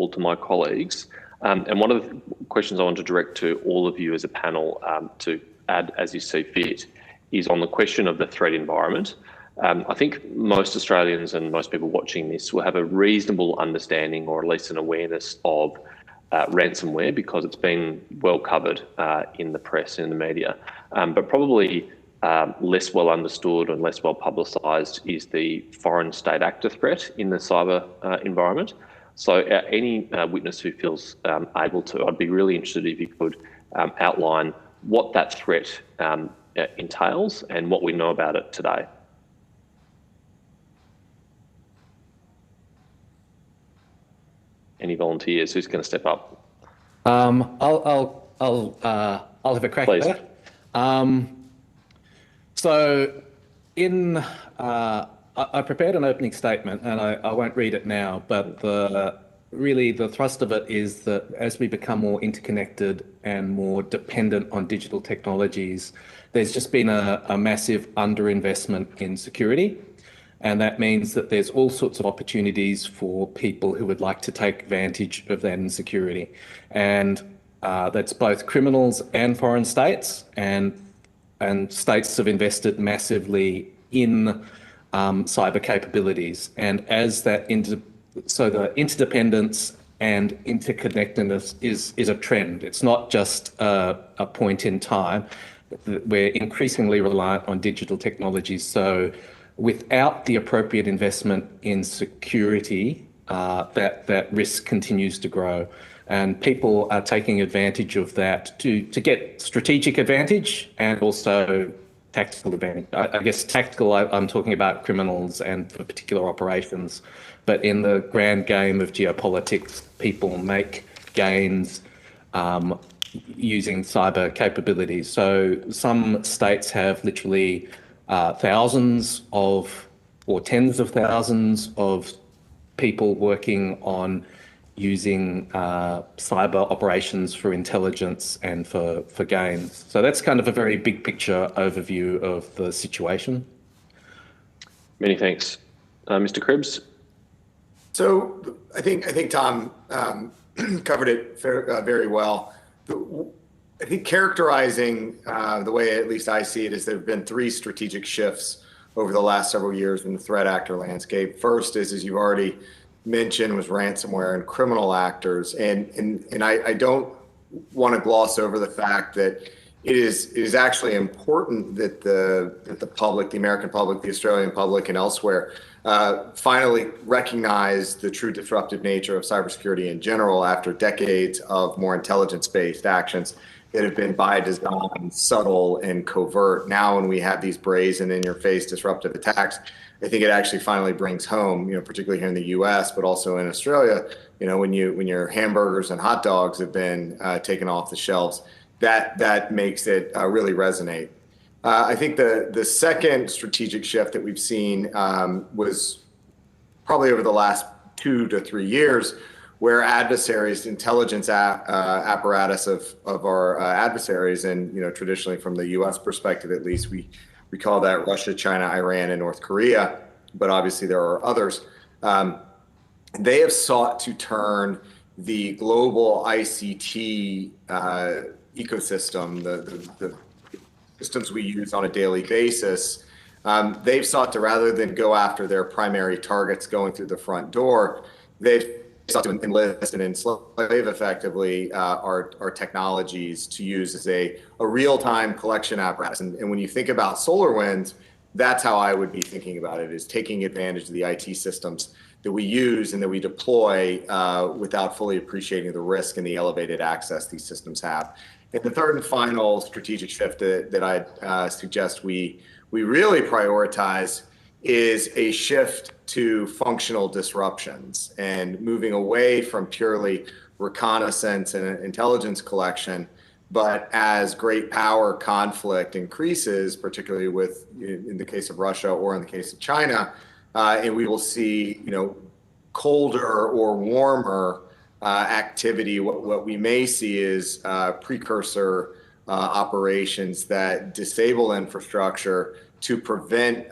call to my colleagues. And one of the questions I want to direct to all of you as a panel to add as you see fit is on the question of the threat environment. I think most Australians and most people watching this will have a reasonable understanding, or at least an awareness of ransomware, because it's been well covered in the press and in the media, but probably less well understood and less well publicised is the foreign state actor threat in the cyber environment. So any witness who feels able to, I'd be really interested if you could outline what that threat entails and what we know about it today. Any volunteers? Who's going to step up? I'll have a crack Please. at that. So I prepared an opening statement, and I won't read it now, but really the thrust of it is that as we become more interconnected and more dependent on digital technologies, there's just been a massive underinvestment in security. And that means that there's all sorts of opportunities for people who would like to take advantage of that insecurity. And that's both criminals and foreign states, and states have invested massively in cyber capabilities. And as that so the interdependence and interconnectedness is a trend. It's not just a point in time. We're increasingly reliant on digital technologies. So without the appropriate investment in security, that risk continues to grow. And people are taking advantage of that to get strategic advantage and also tactical advantage. I guess tactical, I'm talking about criminals and for particular operations. But in the grand game of geopolitics, people make gains using cyber capabilities. So some states have literally thousands of, or tens of thousands of people working on using cyber operations for intelligence and for gains. So that's kind of a very big picture overview of the situation. Many thanks. Mr. Krebs? So I think Tom covered it very well. I think characterizing the way at least I see it is there have been three strategic shifts over the last several years in the threat actor landscape. First is, as you've already mentioned, was ransomware and criminal actors. And I don't want to gloss over the fact that it is actually important that the public, the American public, the Australian public, and elsewhere finally recognize the true disruptive nature of cybersecurity in general after decades of more intelligence-based actions that have been by design subtle and covert. Now, when we have these brazen, in-your-face disruptive attacks, I think it actually finally brings home, particularly here in the U.S., but also in Australia, when your hamburgers and hot dogs have been taken off the shelves, that makes it really resonate. I think the second strategic shift that we've seen was probably over the last 2 to 3 years, where adversaries, intelligence apparatus of our adversaries, and traditionally from the U.S. perspective at least, we call that Russia, China, Iran, and North Korea, but obviously there are others. They have sought to turn the global ICT ecosystem, the systems we use on a daily basis, they've sought to, rather than go after their primary targets going through the front door, they've sought to enlist and enslave effectively our technologies to use as a real-time collection apparatus. And when you think about SolarWinds, that's how I would be thinking about it, is taking advantage of the IT systems that we use and that we deploy without fully appreciating the risk and the elevated access these systems have. And the third and final strategic shift that I'd suggest we really prioritize is a shift to functional disruptions and moving away from purely reconnaissance and intelligence collection. But as great power conflict increases, particularly in the case of Russia or in the case of China, and we will see, colder or warmer activity, what we may see is precursor operations that disable infrastructure to prevent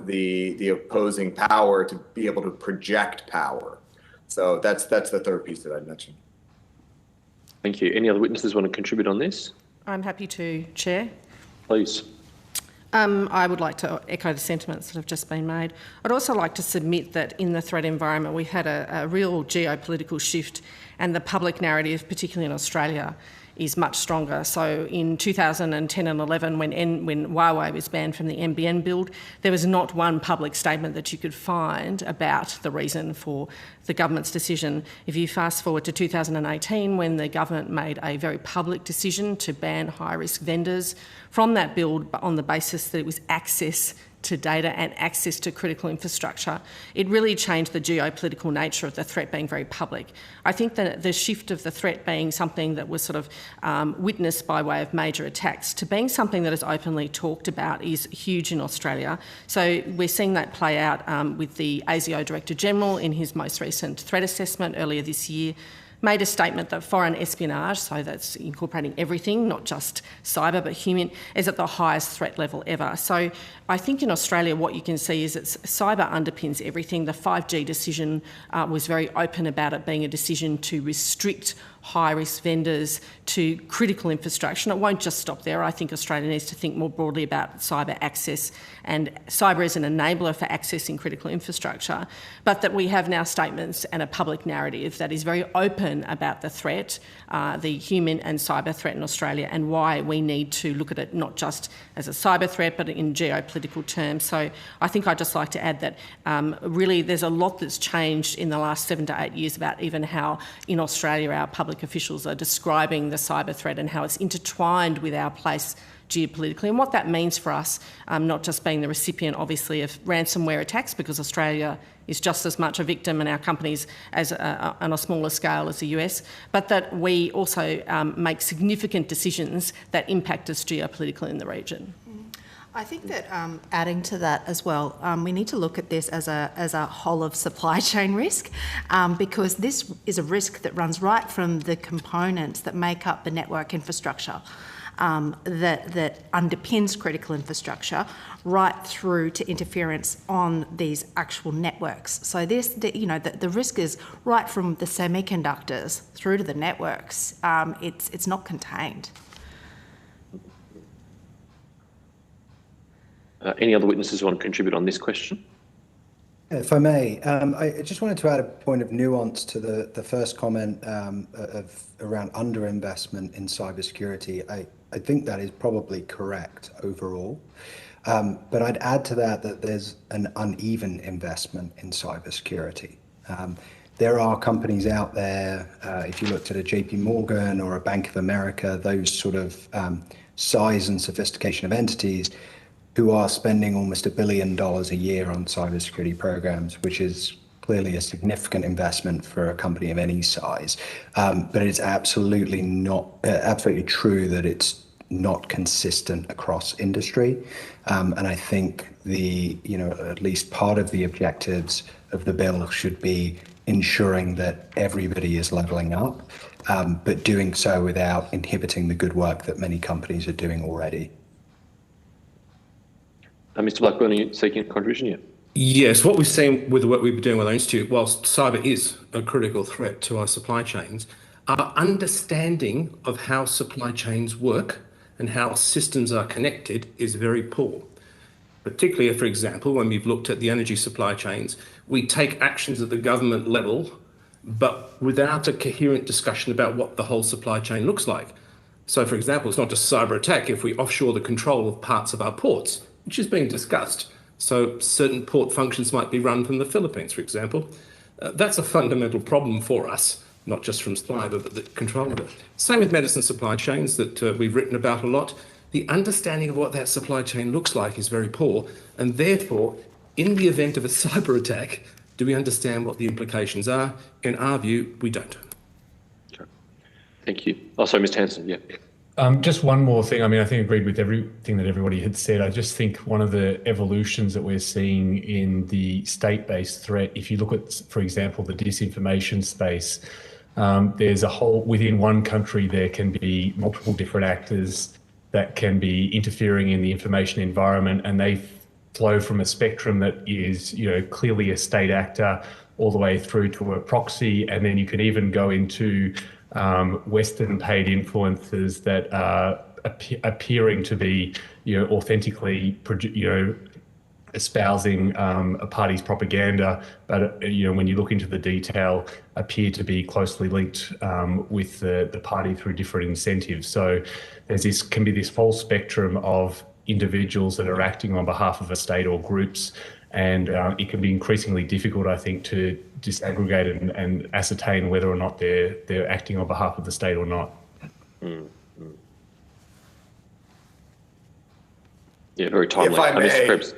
the opposing power to be able to project power. So that's the third piece that I mentioned. Thank you. Any other witnesses want to contribute on this? I'm happy to, Chair. Please. I would like to echo the sentiments that have just been made. I'd also like to submit that in the threat environment, we had a real geopolitical shift, and the public narrative, particularly in Australia, is much stronger. So in 2010 and 11, when Huawei was banned from the NBN build, there was not one public statement that you could find about the reason for the government's decision. If you fast forward to 2018, when the government made a very public decision to ban high-risk vendors from that build on the basis that it was access to data and access to critical infrastructure, it really changed the geopolitical nature of the threat being very public. I think that the shift of the threat being something that was sort of witnessed by way of major attacks to being something that is openly talked about is huge in Australia. So we're seeing that play out with the ASIO Director General in his most recent threat assessment earlier this year, made a statement that foreign espionage, so that's incorporating everything, not just cyber but human, is at the highest threat level ever. So I think in Australia what you can see is that cyber underpins everything. The 5G decision was very open about it being a decision to restrict high-risk vendors to critical infrastructure. And it won't just stop there. I think Australia needs to think more broadly about cyber access, and cyber is an enabler for accessing critical infrastructure, but that we have now statements and a public narrative that is very open about the threat, the human and cyber threat in Australia, and why we need to look at it not just as a cyber threat but in geopolitical terms. So I think I'd just like to add that really there's a lot that's changed in the last 7 to 8 years about even how in Australia our public officials are describing the cyber threat and how it's intertwined with our place geopolitically, and what that means for us, not just being the recipient, obviously, of ransomware attacks, because Australia is just as much a victim and our companies as on a smaller scale as the US, but that we also make significant decisions that impact us geopolitically in the region. I think that adding to that as well, we need to look at this as a whole of supply chain risk, because this is a risk that runs right from the components that make up the network infrastructure that underpins critical infrastructure, right through to interference on these actual networks. So the risk is right from the semiconductors through to the networks. It's not contained. Any other witnesses want to contribute on this question? If I may, I just wanted to add a point of nuance to the first comment around underinvestment in cybersecurity. I think that is probably correct overall, but I'd add to that there's an uneven investment in cybersecurity. There are companies out there, if you looked at a JP Morgan or a Bank of America, those sort of size and sophistication of entities, who are spending almost $1 billion a year on cybersecurity programs, which is clearly a significant investment for a company of any size. But it's absolutely true that it's not consistent across industry. And I think at least part of the objectives of the bill should be ensuring that everybody is leveling up, but doing so without inhibiting the good work that many companies are doing already. Mr. Blackburn, are you seeking a contribution here? Yes, what we've seen with the work we've been doing with our institute, whilst cyber is a critical threat to our supply chains, our understanding of how supply chains work and how systems are connected is very poor. Particularly, for example, when we've looked at the energy supply chains, we take actions at the government level, but without a coherent discussion about what the whole supply chain looks like. So, for example, it's not just cyber attack if we offshore the control of parts of our ports, which is being discussed. So certain port functions might be run from the Philippines, for example. That's a fundamental problem for us, not just from cyber, but the control of it. Same with medicine supply chains that we've written about a lot. The understanding of what that supply chain looks like is very poor. And therefore, in the event of a cyber attack, do we understand what the implications are? In our view, we don't. Okay. Thank you. Oh, sorry, Mr. Hanson, yeah. Just one more thing. I mean, I think I agreed with everything that everybody had said. I just think one of the evolutions that we're seeing in the state-based threat, if you look at, for example, the disinformation space, there's a whole, within one country, there can be multiple different actors that can be interfering in the information environment, and they flow from a spectrum that is, clearly a state actor all the way through to a proxy, and then you can even go into Western paid influencers that are appearing to be, authentically, espousing a party's propaganda, but when you look into the detail, appear to be closely linked with the party through different incentives. So can be this whole spectrum of individuals that are acting on behalf of a state or groups, and it can be increasingly difficult, I think, to disaggregate and ascertain whether or not they're acting on behalf of the state or not. Yeah, very timely. If I may, Mr. Krebs.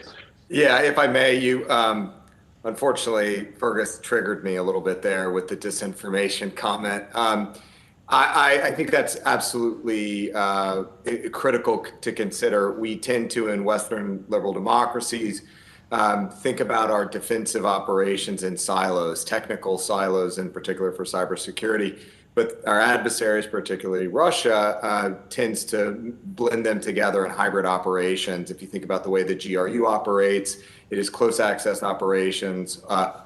Yeah, if I may, you unfortunately, Fergus triggered me a little bit there with the disinformation comment. I think that's absolutely critical to consider. We tend to, in Western liberal democracies, think about our defensive operations in silos, technical silos in particular for cybersecurity. But our adversaries, particularly Russia, tends to blend them together in hybrid operations. If you think about the way the GRU operates, it is close access operations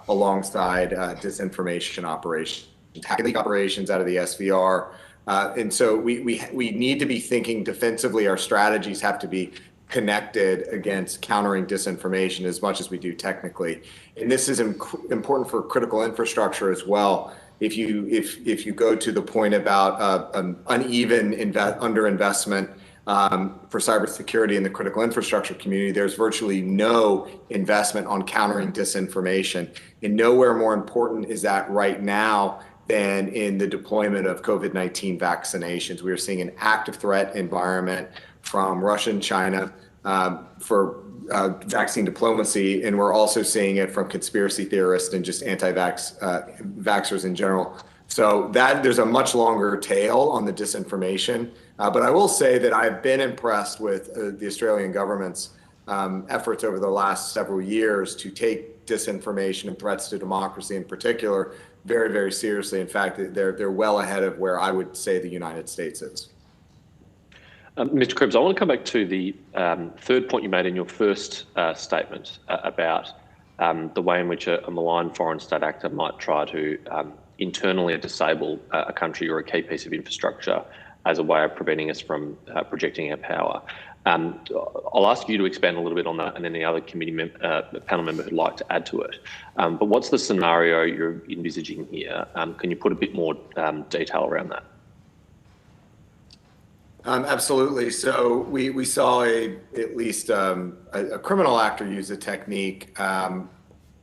alongside disinformation operations, hacking operations out of the SVR. And so we need to be thinking defensively. Our strategies have to be connected against countering disinformation as much as we do technically. And this is important for critical infrastructure as well. If you go to the point about an uneven underinvestment for cybersecurity in the critical infrastructure community, there's virtually no investment on countering disinformation. And nowhere more important is that right now than in the deployment of COVID-19 vaccinations. We are seeing an active threat environment from Russia and China for vaccine diplomacy, and we're also seeing it from conspiracy theorists and just vaxxers in general. So there's a much longer tail on the disinformation. But I will say that I've been impressed with the Australian government's efforts over the last several years to take disinformation and threats to democracy in particular very, very seriously. In fact, they're well ahead of where I would say the United States is. Mr. Krebs, I want to come back to the third point you made in your first statement about the way in which a malign foreign state actor might try to internally disable a country or a key piece of infrastructure as a way of preventing us from projecting our power. I'll ask you to expand a little bit on that, and any other committee panel member who'd like to add to it. But what's the scenario you're envisaging here? Can you put a bit more detail around that? Absolutely. So we saw at least a criminal actor use a technique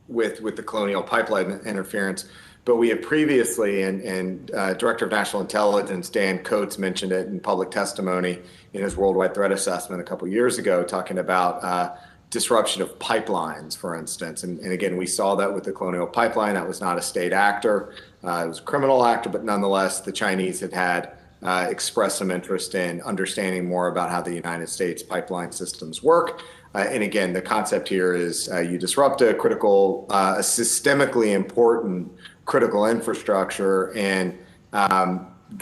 with the Colonial Pipeline interference. But we have previously, and Director of National Intelligence Dan Coates mentioned it in public testimony in his worldwide threat assessment a couple of years ago, talking about disruption of pipelines, for instance. And again, we saw that with the Colonial Pipeline. That was not a state actor. It was a criminal actor, but nonetheless, the Chinese had expressed some interest in understanding more about how the United States pipeline systems work. And again, the concept here is you disrupt a systemically important critical infrastructure. And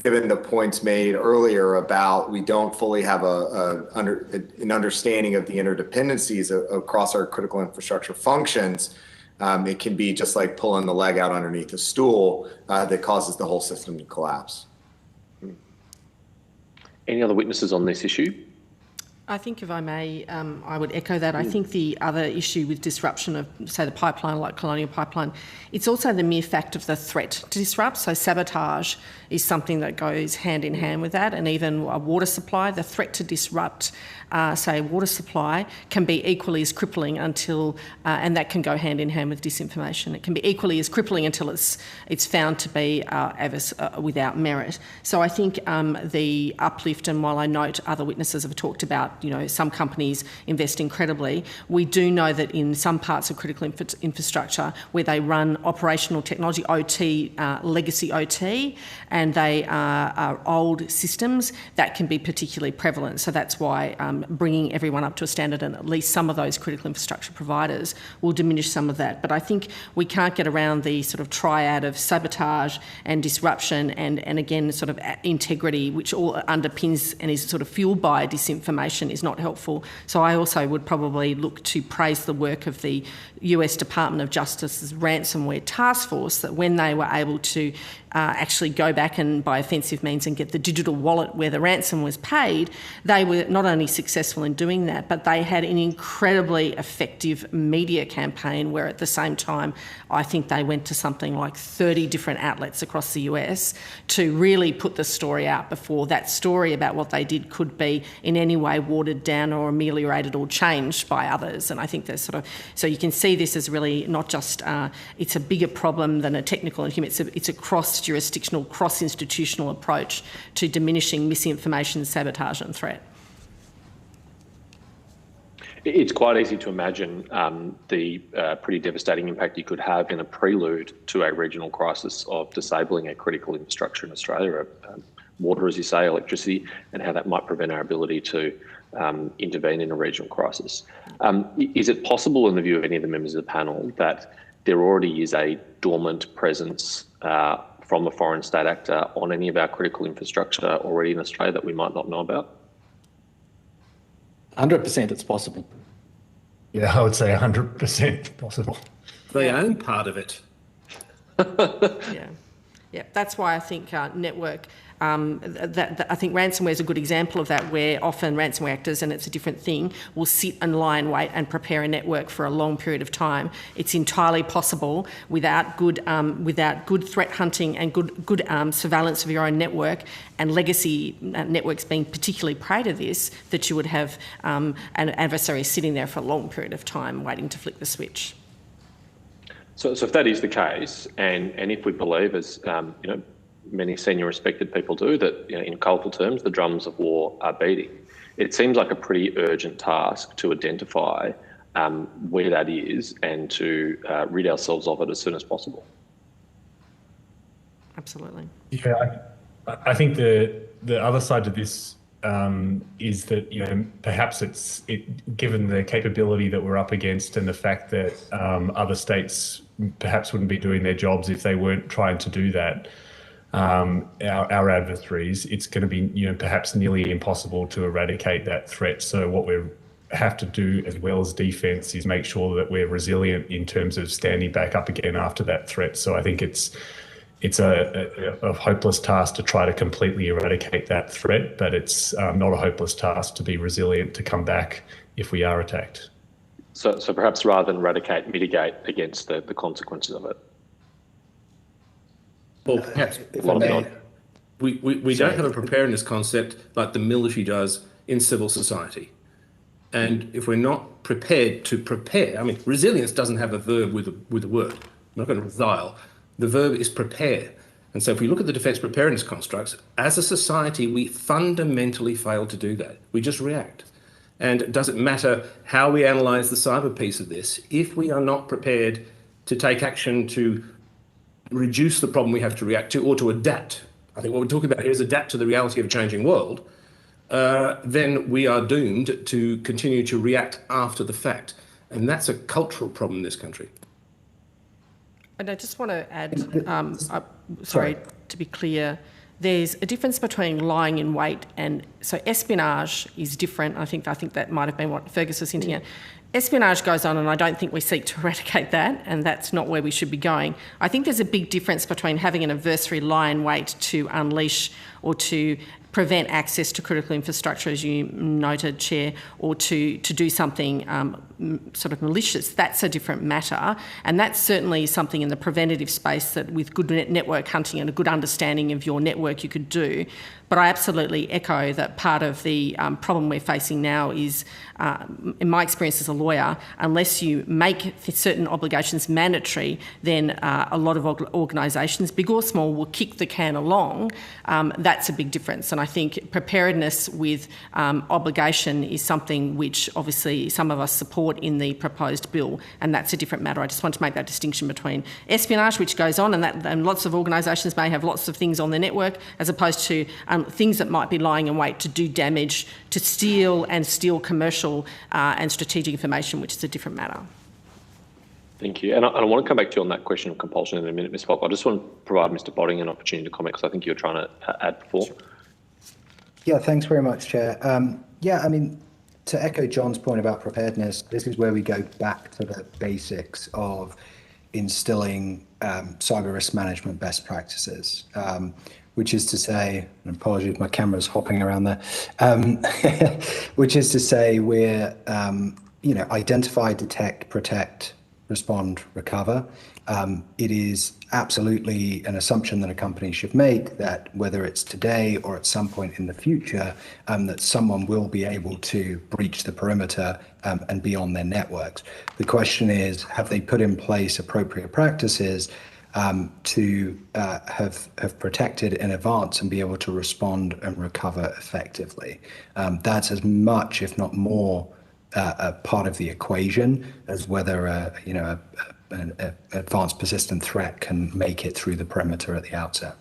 given the points made earlier about we don't fully have an understanding of the interdependencies across our critical infrastructure functions, it can be just like pulling the leg out underneath a stool that causes the whole system to collapse. Any other witnesses on this issue? I think, if I may, I would echo that. I think the other issue with disruption of, say, the pipeline, like Colonial Pipeline, it's also the mere fact of the threat to disrupt. So sabotage is something that goes hand in hand with that, and even a water supply, the threat to disrupt, say, water supply can be equally as crippling until, and that can go hand in hand with disinformation. It can be equally as crippling until it's found to be without merit. So I think the uplift, and while I note other witnesses have talked about, some companies invest incredibly, we do know that in some parts of critical infrastructure where they run operational technology, OT, legacy OT, and they are old systems, that can be particularly prevalent. So that's why bringing everyone up to a standard, and at least some of those critical infrastructure providers, will diminish some of that. But I think we can't get around the sort of triad of sabotage and disruption and again, sort of integrity, which all underpins and is sort of fueled by disinformation solution is not helpful. So I also would probably look to praise the work of the US Department of Justice's ransomware task force, that when they were able to actually go back and by offensive means and get the digital wallet where the ransom was paid, they were not only successful in doing that, but they had an incredibly effective media campaign where at the same time I think they went to something like 30 different outlets across the US to really put the story out before that story about what they did could be in any way watered down or ameliorated or changed by others. And I think there's so you can see this as really not just, it's a bigger problem than a technical and human, it's a cross-jurisdictional, cross-institutional approach to diminishing misinformation, sabotage and threat. It's quite easy to imagine the pretty devastating impact you could have in a prelude to a regional crisis of disabling a critical infrastructure in Australia, water, as you say, electricity, and how that might prevent our ability to intervene in a regional crisis. Is it possible, in the view of any of the members of the panel, that there already is a dormant presence from a foreign state actor on any of our critical infrastructure already in Australia that we might not know about? 100% it's possible. Yeah, I would say 100% possible. They own part of it. Yeah, that's why I think network. I think ransomware is a good example of that, where often ransomware actors, and it's a different thing, will sit and lie in wait and prepare a network for a long period of time. It's entirely possible without good threat hunting and good surveillance of your own network, and legacy networks being particularly prey to this, that you would have an adversary sitting there for a long period of time waiting to flick the switch. So if that is the case, and if we believe, as many senior respected people do, that in colourful terms the drums of war are beating, it seems like a pretty urgent task to identify where that is and to rid ourselves of it as soon as possible. Absolutely. Yeah, I think the other side to this is that perhaps given the capability that we're up against and the fact that other states perhaps wouldn't be doing their jobs if they weren't trying to do that. Our adversaries, it's going to be perhaps nearly impossible to eradicate that threat. So what we have to do, as well as defence, is make sure that we're resilient in terms of standing back up again after that threat. So I think it's a hopeless task to try to completely eradicate that threat, but it's not a hopeless task to be resilient to come back if we are attacked. So perhaps rather than eradicate, mitigate against the consequences of it. Well, perhaps we don't have a preparedness concept like the military does in civil society. And if we're not prepared to prepare, resilience doesn't have a verb with a word. I'm not going to resile. The verb is prepare. And so if we look at the defence preparedness constructs, as a society, we fundamentally fail to do that. We just react. And it doesn't matter how we analyse the cyber piece of this, if we are not prepared to take action to reduce the problem we have to react to, or to adapt. I think what we're talking about here is adapt to the reality of a changing world. Then we are doomed to continue to react after the fact. And that's a cultural problem in this country. And I just want to add, to be clear, there's a difference between lying in wait and, so espionage is different. I think that might have been what Fergus was hinting at. Espionage goes on, and I don't think we seek to eradicate that, and that's not where we should be going. I think there's a big difference between having an adversary lie in wait to unleash or to prevent access to critical infrastructure, as you noted, Chair, or to do something sort of malicious. That's a different matter, and that's certainly something in the preventative space that with good network hunting and a good understanding of your network you could do. But I absolutely echo that part of the problem we're facing now is, in my experience as a lawyer, unless you make certain obligations mandatory, then a lot of organisations, big or small, will kick the can along. That's a big difference. And I think preparedness with obligation is something which obviously some of us support in the proposed bill, and that's a different matter. I just want to make that distinction between espionage, which goes on, and lots of organisations may have lots of things on their network, as opposed to things that might be lying in wait to do damage, to steal commercial and strategic information, which is a different matter. Thank you. And I want to come back to you on that question of compulsion in a minute, Ms. Falk. I just want to provide Mr. Botting an opportunity to comment, because I think you were trying to add before. Yeah, thanks very much, Chair. to echo John's point about preparedness, this is where we go back to the basics of instilling cyber risk management best practices, which is to say, and apologies, my camera's hopping around there, which is to say we're, identify, detect, protect, respond, recover. It is absolutely an assumption that a company should make that whether it's today or at some point in the future, that someone will be able to breach the perimeter and be on their networks. The question is, have they put in place appropriate practices to have protected in advance and be able to respond and recover effectively? That's as much, if not more, a part of the equation as whether an advanced persistent threat can make it through the perimeter at the outset.